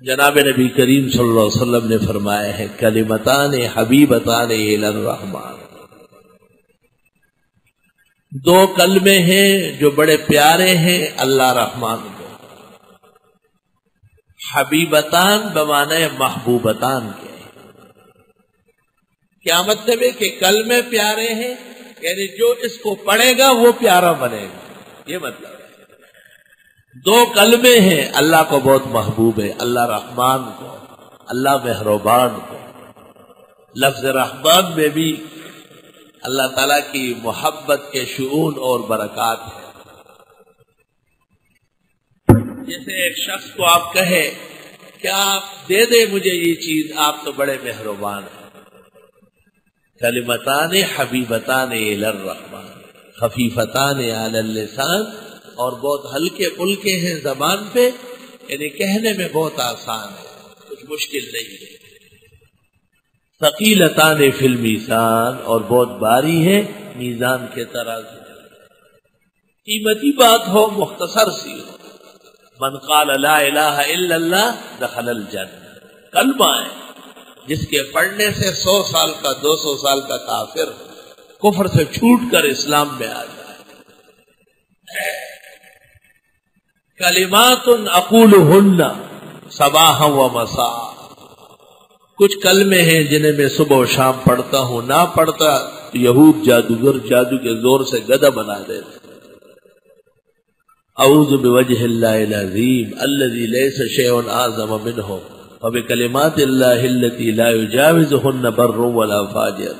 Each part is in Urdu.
جناب نبی کریم صلی اللہ علیہ وسلم نے فرمایا ہے کلمتان حبیبتان الی الرحمن، دو کلمے ہیں جو بڑے پیارے ہیں اللہ رحمان کو. حبیبتان بمعنی محبوبتان کے. کیا مطلب ہے کہ کلمے پیارے ہیں، یعنی جو اس کو پڑھے گا وہ پیارا بنے گا، یہ مطلب ہے. دو کلمے ہیں اللہ کو بہت محبوب ہے، اللہ رحمان کو، اللہ مہربان کو. لفظ رحمان میں بھی اللہ تعالیٰ کی محبت کے شؤون اور برکات ہیں. جیسے ایک شخص کو آپ کہے کہ آپ دے دے مجھے یہ چیز، آپ تو بڑے مہربان ہیں. کلمتان حبیبتان الی الرحمن خفیفتان علی اللسان، اور بہت ہلکے پھلکے ہیں زبان پہ، یعنی کہنے میں بہت آسان ہے، کچھ مشکل نہیں ہے. ثقیلتان فی المیزان، اور بہت بھاری ہے میزان کے ترازو. قیمتی بات ہو، مختصر سی ہو. من قال لا الہ الا اللہ دخل الجنہ. کلمہ ہے جس کے پڑھنے سے 100 سال کا 200 سال کا کافر کفر سے چھوٹ کر اسلام میں آ جائے. کلمات اقولہن صباحا و مساء، کچھ کلمے ہیں جنہیں میں صبح و شام پڑھتا ہوں، نہ پڑھتا یہود جادوگر جادو کے زور سے گدھا بنا دیتے. اعوذ بوجہ اللہ العظیم الذی لیس شیء اعظم منہ وبکلمات اللہ التی لا یجاوزہن بر ولا فاجر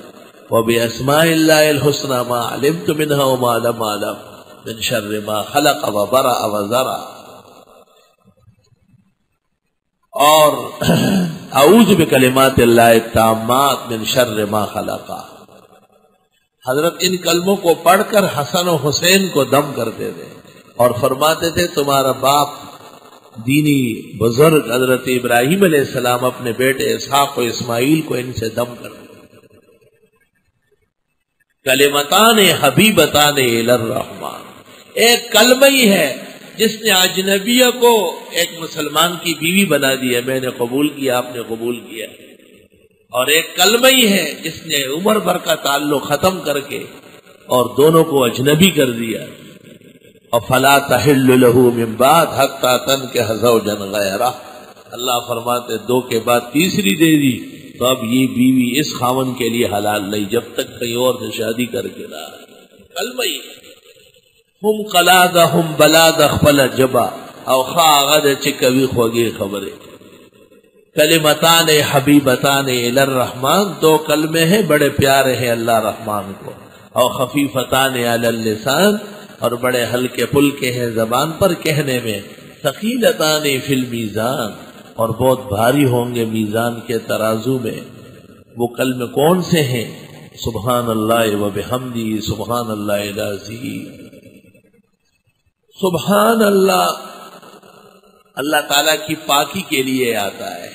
وباسماء اللہ الحسنى ما علمت منها وما لم اعلم من شر ما خلق وبرأ وزرع. اور اعوذ بکلمات اللہ التامات من شر ما خلق. حضرت ان کلموں کو پڑھ کر حسن و حسین کو دم کرتے تھے اور فرماتے تھے تمہارا باپ دینی بزرگ حضرت ابراہیم علیہ السلام اپنے بیٹے اسحاق و اسماعیل کو ان سے دم کرتے. کلمتان حبیبتان الی الرحمن، ایک کلمہ ہی ہے جس نے اجنبیہ کو ایک مسلمان کی بیوی بنا دی ہے، میں نے قبول کیا، آپ نے قبول کیا. اور ایک کلمہ ہی ہے جس نے عمر بھر کا تعلق ختم کر کے اور دونوں کو اجنبی کر دیا. فلا تحل له من بعد حتى تنكح زوجا غيره. اللہ فرماتے دو کے بعد تیسری دے دی تو اب یہ بیوی اس خاون کے لیے حلال نہیں جب تک کہیں اور سے شادی کر کے نہ. کلمہ ہی ہم قلاد ہم بلاد خپل جبا او خاغد چکوی خوگی خبرے. کلمتان حبیبتان الی الرحمن، دو کلمے ہیں بڑے پیارے ہیں اللہ رحمان کو. او خفیفتان علی اللسان، اور بڑے ہلکے پھلکے ہیں زبان پر کہنے میں. ثقیلتان فی المیزان، اور بہت بھاری ہوں گے میزان کے ترازو میں. وہ کلمے کون سے ہیں؟ سبحان اللہ و بحمدہ سبحان اللہ العظیم. سبحان اللہ اللہ تعالیٰ کی پاکی کے لیے آتا ہے،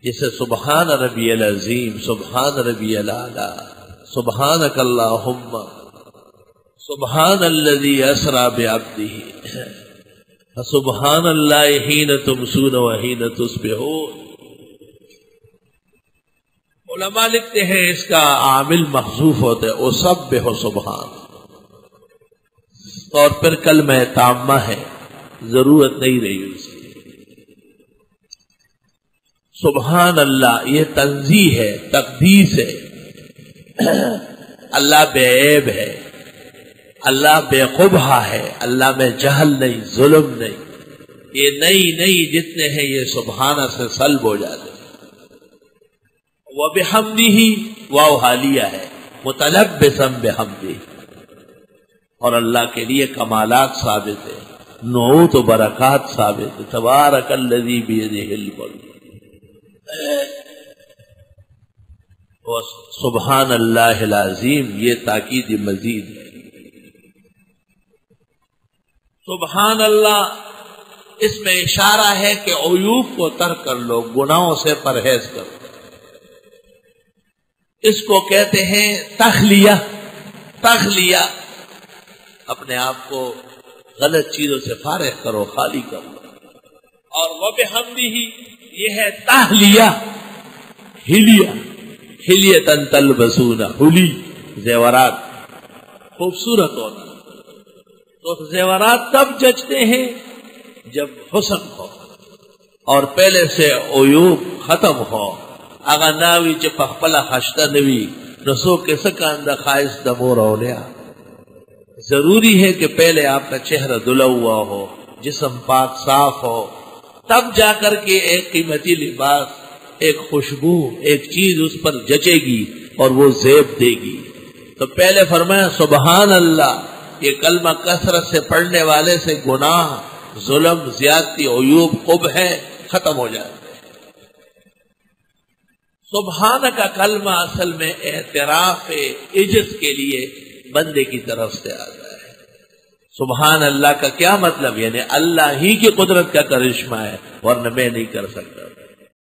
جسے سبحان ربی العظیم، سبحان ربی الاعلی، سبحانک اللہم، سبحان الذی اسری بعبدہ، سبحان اللہ حین تمسون و حین تصبحون. علماء لکھتے ہیں اس کا عامل محذوف ہوتا ہے اسبح سبحان، اور پھر کلمہ تامہ ہے، ضرورت نہیں رہی اس کی. سبحان اللہ یہ تنزیہ ہے، تقدیس ہے. اللہ بے عیب ہے، اللہ بے قبح ہے، اللہ میں جہل نہیں، ظلم نہیں. یہ نئی جتنے ہیں یہ سبحانہ سے سلب ہو جاتے ہیں. وَبِحَمْدِهِ واو حالیہ ہے، متلبسا بحمدہ، اور اللہ کے لیے کمالات ثابت ہے، نعوت و برکات ثابت ہے. تبارک الذی بیدہ الملک. سبحان اللہ العظیم یہ تاکید مزید ہے. سبحان اللہ اس میں اشارہ ہے کہ عیوب کو ترک کر لو، گناہوں سے پرہیز کرو. اس کو کہتے ہیں تخلیہ. تخلیہ اپنے آپ کو غلط چیزوں سے فارغ کرو، خالی کر لو. اور وبحمدہ یہ ہے تہلیہ، حلیۃ تلبسون، حلی زیورات خوبصورت ہونا. تو زیورات تب جچتے ہیں جب حسن ہو اور پہلے سے عیوب ختم ہو. اگر ناوی چ پخپلا خشتہ نوی نسو کے سکان دا خائص دا مور اولیا. ضروری ہے کہ پہلے آپ کا چہرہ دھلا ہوا ہو، جسم پاک صاف ہو، تب جا کر کے ایک قیمتی لباس، ایک خوشبو، ایک چیز اس پر جچے گی اور وہ زیب دے گی. تو پہلے فرمایا سبحان اللہ. یہ کلمہ کثرت سے پڑھنے والے سے گناہ، ظلم، زیادتی، عیوب، قبح ختم ہو جاتے ہیں. سبحان کا کلمہ اصل میں اعتراف عجز کے لیے بندے کی طرف سے آتا ہے. سبحان اللہ کا کیا مطلب؟ یعنی اللہ ہی کی قدرت کا کرشمہ ہے، ورنہ میں نہیں کر سکتا.